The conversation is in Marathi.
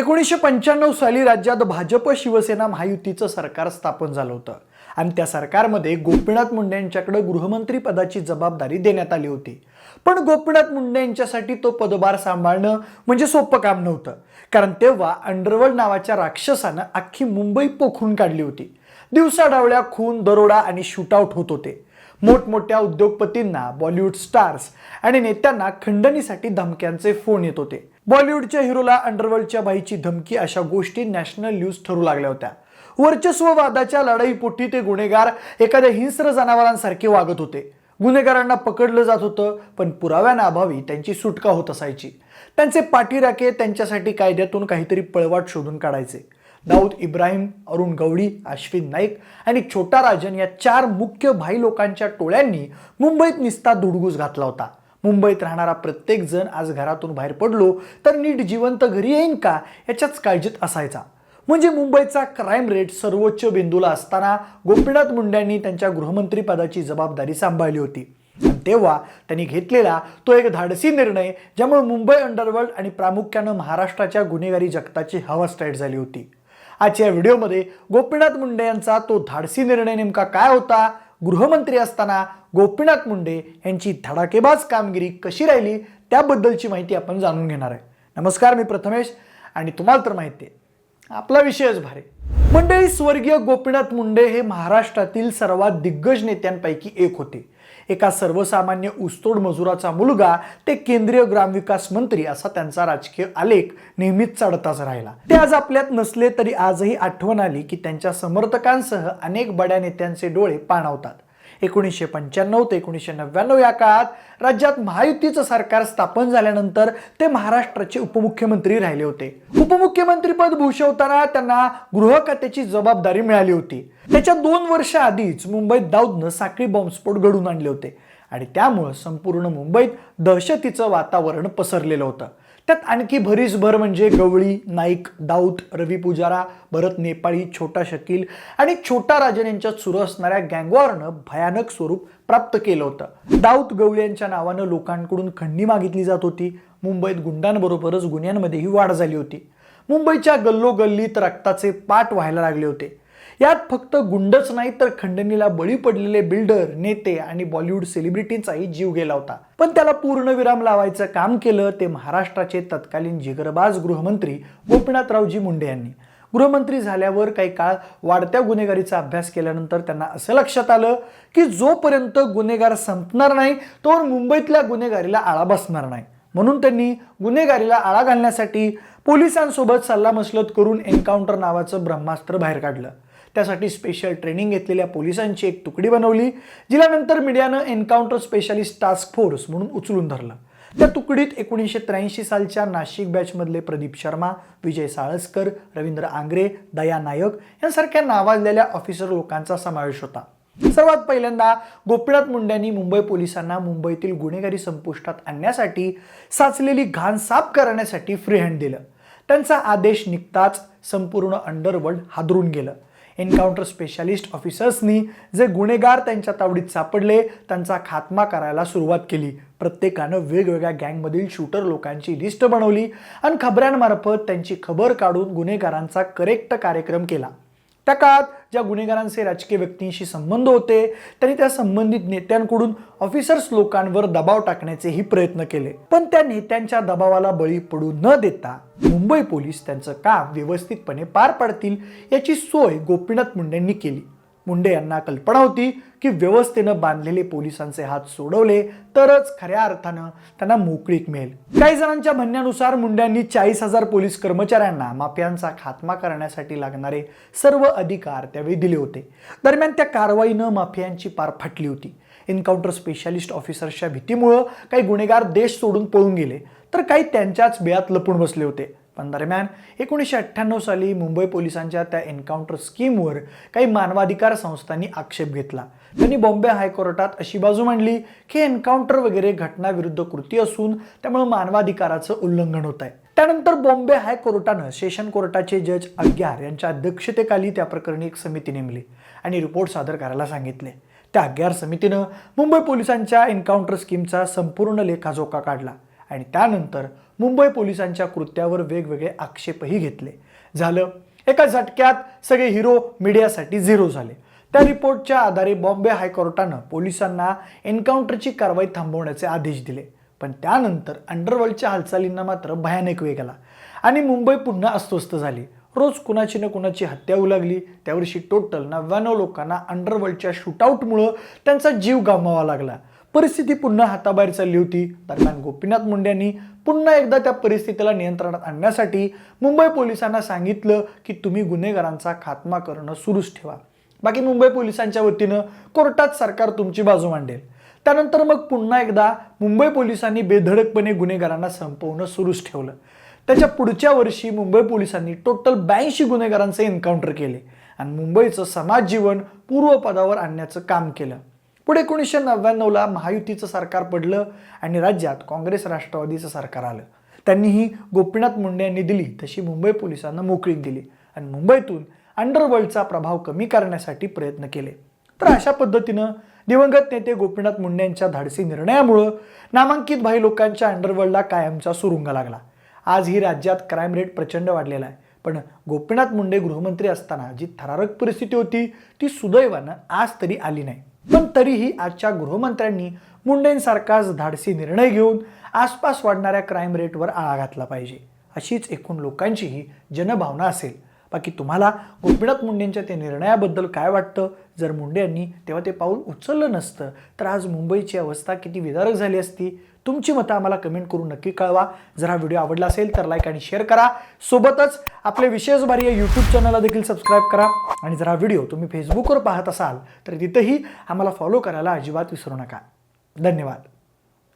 1995 साली राज्यात भाजप शिवसेना महायुतीचं सरकार स्थापन झालं होतं आणि त्या सरकारमध्ये गोपीनाथ मुंडे यांच्याकडे गृहमंत्री पदाची जबाबदारी देण्यात आली होती। पण गोपीनाथ मुंडे यांच्यासाठी तो पदभार सांभाळणं म्हणजे सोपं काम नव्हतं, कारण तेव्हा अंडरवर्ल्ड नावाच्या राक्षसानं अख्खी मुंबई पोखरून काढली होती। दिवसाढवळ्या खून, दरोडा आणि शूटआउट होत होते। मोठमोठ्या उद्योगपतींना, बॉलिवूड स्टार्स आणि नेत्यांना खंडणीसाठी धमक्यांचे फोन येत होते। बॉलिवूडच्या हिरोला अंडरवर्ल्डच्या बाईची धमकी, अशा गोष्टी नॅशनल न्यूज ठरू लागल्या होत्या। वर्चस्ववादाच्या लढाईपोटी ते गुन्हेगार एखाद्या हिंस्र जनावरांसारखे वागत होते। गुन्हेगारांना पकडलं जात होतं, पण पुराव्यांअभावी त्यांची सुटका होत असायची। त्यांचे पाठीराखे त्यांच्यासाठी कायद्यातून काहीतरी पळवाट शोधून काढायचे। दाऊद इब्राहिम, अरुण गवळी, अश्विन नाईक आणि छोटा राजन या 4 मुख्य भाई लोकांच्या टोळ्यांनी मुंबईत निस्ता धुडगूस घातला होता। मुंबईत राहणारा प्रत्येक जण आज घरातून बाहेर पडलो तर नीट जिवंत घरी येईन का याच्याच काळजीत असायचा। म्हणजे मुंबईचा क्राईम रेट सर्वोच्च बिंदूला असताना गोपीनाथ मुंडेंनी त्यांच्या गृहमंत्री पदाची जबाबदारी सांभाळली होती। आणि तेव्हा त्यांनी घेतलेला तो एक धाडसी निर्णय, ज्यामुळे मुंबई अंडरवर्ल्ड आणि प्रामुख्याने महाराष्ट्राच्या गुन्हेगारी जगताची हवा स्टार्ट झाली होती। आजच्या व्हिडिओमध्ये गोपीनाथ मुंडे यांचा तो धाडसी निर्णय नेमका काय होता, गृहमंत्री असताना गोपीनाथ मुंडे यांची धडाकेबाज कामगिरी कशी राहिली, त्याबद्दलची माहिती आपण जाणून घेणार आहे। नमस्कार, मी प्रथमेश आणि तुम्हाला तर माहिती आहे आपला विषयच भारी। मंडळी, स्वर्गीय गोपीनाथ मुंडे हे महाराष्ट्रातील सर्वात दिग्गज नेत्यांपैकी एक होते। एका सर्वसामान्य ऊसतोड मजुराचा मुलगा ते केंद्रीय ग्रामविकास मंत्री, असा त्यांचा राजकीय आलेख नेहमीच चढताच राहिला। ते आज आपल्यात नसले तरी आजही आठवण आली की त्यांच्या समर्थकांसह अनेक बड्या नेत्यांचे डोळे पाणावतात। 1995 ते 1999 या काळात राज्यात महायुतीचं सरकार स्थापन झाल्यानंतर ते महाराष्ट्राचे उपमुख्यमंत्री राहिले होते। उपमुख्यमंत्रीपद भूषवताना त्यांना गृह खात्याची जबाबदारी मिळाली होती। त्याच्या 2 वर्ष आधीच मुंबईत दाऊदनं साखळी बॉम्बस्फोट घडवून आणले होते आणि त्यामुळे संपूर्ण मुंबईत दहशतीचं वातावरण पसरलेलं होतं। त्यात आणखी भरीसभर म्हणजे गवळी, नाईक, दाऊद, रवी पुजारा, भरत नेपाळी, छोटा शकील आणि छोटा राजन यांच्यात सुरू असणाऱ्या गँगवॉरनं भयानक स्वरूप प्राप्त केलं होतं। दाऊद, गवळी यांच्या नावानं लोकांकडून खंडणी मागितली जात होती। मुंबईत गुंडांबरोबरच गुन्ह्यांमध्येही वाढ झाली होती। मुंबईच्या गल्लोगल्लीत रक्ताचे पाट व्हायला लागले होते। यात फक्त गुंडच नाही तर खंडणीला बळी पडलेले बिल्डर, नेते आणि बॉलिवूड सेलिब्रिटींचाही जीव गेला होता। पण त्याला पूर्णविराम लावायचं काम केलं ते महाराष्ट्राचे तत्कालीन जिगरबाज गृहमंत्री गोपीनाथरावजी मुंडे यांनी। गृहमंत्री झाल्यावर काही काळ वाढत्या गुन्हेगारीचा अभ्यास केल्यानंतर त्यांना असं लक्षात आलं की जोपर्यंत गुन्हेगार संपणार नाही तोवर मुंबईतल्या गुन्हेगारीला आळा बसणार नाही। म्हणून त्यांनी गुन्हेगारीला आळा घालण्यासाठी पोलिसांसोबत सल्लामसलत करून एन्काउंटर नावाचं ब्रह्मास्त्र बाहेर काढलं। त्यासाठी स्पेशल ट्रेनिंग घेतलेल्या पोलिसांची एक तुकडी बनवली, जिला नंतर मीडियानं एन्काउंटर स्पेशालिस्ट टास्क फोर्स म्हणून उचलून धरलं। त्या तुकडीत 1983 सालच्या नाशिक बॅचमधले प्रदीप शर्मा, विजय साळसकर, रवींद्र आंग्रे, दया नायक यांसारख्या नावाजलेल्या ऑफिसर लोकांचा समावेश होता। सर्वात पहिल्यांदा गोपीनाथ मुंडेंनी मुंबई पोलिसांना मुंबईतील गुन्हेगारी संपुष्टात आणण्यासाठी साचलेली घाण साफ करण्यासाठी फ्री हँड दिलं। त्यांचा आदेश निघताच संपूर्ण अंडरवर्ल्ड हादरून गेलं। एन्काउंटर स्पेशालिस्ट ऑफिसर्सनी जे गुन्हेगार त्यांच्या तावडीत सापडले त्यांचा खात्मा करायला सुरुवात केली। प्रत्येकानं वेगवेगळ्या गँगमधील शूटर लोकांची लिस्ट बनवली आणि खबऱ्यांमार्फत त्यांची खबर काढून गुन्हेगारांचा करेक्ट कार्यक्रम केला। त्या काळात ज्या गुन्हेगारांचे राजकीय व्यक्तींशी संबंध होते त्यांनी त्या संबंधित नेत्यांकडून ऑफिसर्स लोकांवर दबाव टाकण्याचेही प्रयत्न केले। पण त्या नेत्यांच्या दबावाला बळी पडू न देता मुंबई पोलीस त्यांचं काम व्यवस्थितपणे पार पाडतील याची सोय गोपीनाथ मुंडेंनी केली। मुंडे यांना कल्पना होती की व्यवस्थेनं बांधलेले पोलिसांचे हात सोडवले तरच खऱ्या अर्थानं त्यांना मोकळीक मिळेल। काही जणांच्या म्हणण्यानुसार मुंडेंनी 40,000 पोलीस कर्मचाऱ्यांना माफियांचा खात्मा करण्यासाठी लागणारे सर्व अधिकार त्यावेळी दिले होते। दरम्यान त्या कारवाईनं माफियांची पार फाटली होती। एन्काउंटर स्पेशालिस्ट ऑफिसर्सच्या भीतीमुळे काही गुन्हेगार देश सोडून पळून गेले तर काही त्यांच्याच बिळात लपून बसले होते। पण दरम्यान 1998 साली मुंबई पोलिसांच्या त्या एन्काउंटर स्कीमवर काही मानवाधिकार संस्थांनी आक्षेप घेतला। त्यांनी बॉम्बे हायकोर्टात अशी बाजू मांडली की एन्काउंटर वगैरे घटनाविरुद्ध कृती असून त्यामुळे मानवाधिकाराचं उल्लंघन होत आहे। त्यानंतर बॉम्बे हायकोर्टानं सेशन कोर्टाचे जज अग्यार यांच्या अध्यक्षतेखाली त्या प्रकरणी एक समिती नेमली आणि रिपोर्ट सादर करायला सांगितले। त्या अग्यार समितीनं मुंबई पोलिसांच्या एन्काउंटर स्कीमचा संपूर्ण लेखाजोखा काढला आणि त्यानंतर मुंबई पोलिसांच्या कृत्यावर वेगवेगळे आक्षेपही घेतले. झालं एका झटक्यात सगळे हिरो मीडियासाठी झिरो झाले. त्या रिपोर्टच्या आधारे बॉम्बे हायकोर्टानं पोलिसांना एन्काउंटरची कारवाई थांबवण्याचे आदेश दिले. पण त्यानंतर अंडरवर्ल्डच्या हालचालींना मात्र भयानक वेग आला आणि मुंबई पुन्हा अस्वस्थ झाली. रोज कुणाची ना कुणाची हत्या होऊ लागली. त्यावर्षी टोटल 99 लोकांना अंडरवर्ल्डच्या शूटआउटमुळं त्यांचा जीव गमवावा लागला. परिस्थिती पुन्हा हाताबाहेर चालली होती. दरम्यान गोपीनाथ मुंडेंनी पुन्हा एकदा त्या परिस्थितीला नियंत्रणात आणण्यासाठी मुंबई पोलिसांना सांगितलं की तुम्ही गुन्हेगारांचा खात्मा करणं सुरूच ठेवा. बाकी मुंबई पोलिसांच्या वतीनं कोर्टात सरकार तुमची बाजू मांडेल. त्यानंतर मग पुन्हा एकदा मुंबई पोलिसांनी बेधडकपणे गुन्हेगारांना संपवणं सुरूच ठेवलं. त्याच्या पुढच्या वर्षी मुंबई पोलिसांनी टोटल 82 गुन्हेगारांचे एन्काउंटर केले आणि मुंबईचं समाज जीवन पूर्वपदावर आणण्याचं काम केलं. पुढे 1999ला महायुतीचं सरकार पडलं आणि राज्यात काँग्रेस राष्ट्रवादीचं सरकार आलं. त्यांनीही गोपीनाथ मुंडे यांनी दिली तशी मुंबई पोलिसांना मोकळीक दिली आणि मुंबईतून अंडरवर्ल्डचा प्रभाव कमी करण्यासाठी प्रयत्न केले. तर अशा पद्धतीनं दिवंगत नेते गोपीनाथ मुंडे यांच्या धाडसी निर्णयामुळं नामांकित भाई लोकांच्या अंडरवर्ल्डला कायमचा सुरुंग लागला. आज ही राज्यात क्राईम रेट प्रचंड वाढलेला आहे. पण गोपीनाथ मुंडे गृहमंत्री असताना जी थरारक परिस्थिती होती ती सुदैवानं आज तरी आली नाही. पण तरीही आजच्या गृहमंत्र्यांनी मुंडेंसारखाच धाडसी निर्णय घेऊन आसपास वाढणाऱ्या क्राईम रेटवर आळा घातला पाहिजे अशीच एकूण लोकांचीही जनभावना असेल. बाकी तुम्हाला गोपीनाथ मुंडेंच्या त्या निर्णयाबद्दल काय वाटतं? जर मुंडे यांनी तेव्हा ते पाऊल उचललं नसतं तर आज मुंबईची अवस्था किती विदारक झाली असती? तुमची मतं आम्हाला कमेंट करून नक्की कळवा. जर हा व्हिडिओ आवडला असेल तर लाईक आणि शेअर करा. सोबतच आपले विशेष भारी या यूट्यूब चॅनलला देखील सबस्क्राईब करा. आणि जर हा व्हिडिओ तुम्ही फेसबुकवर पाहत असाल तर तिथेही आम्हाला फॉलो करायला अजिबात विसरू नका. धन्यवाद.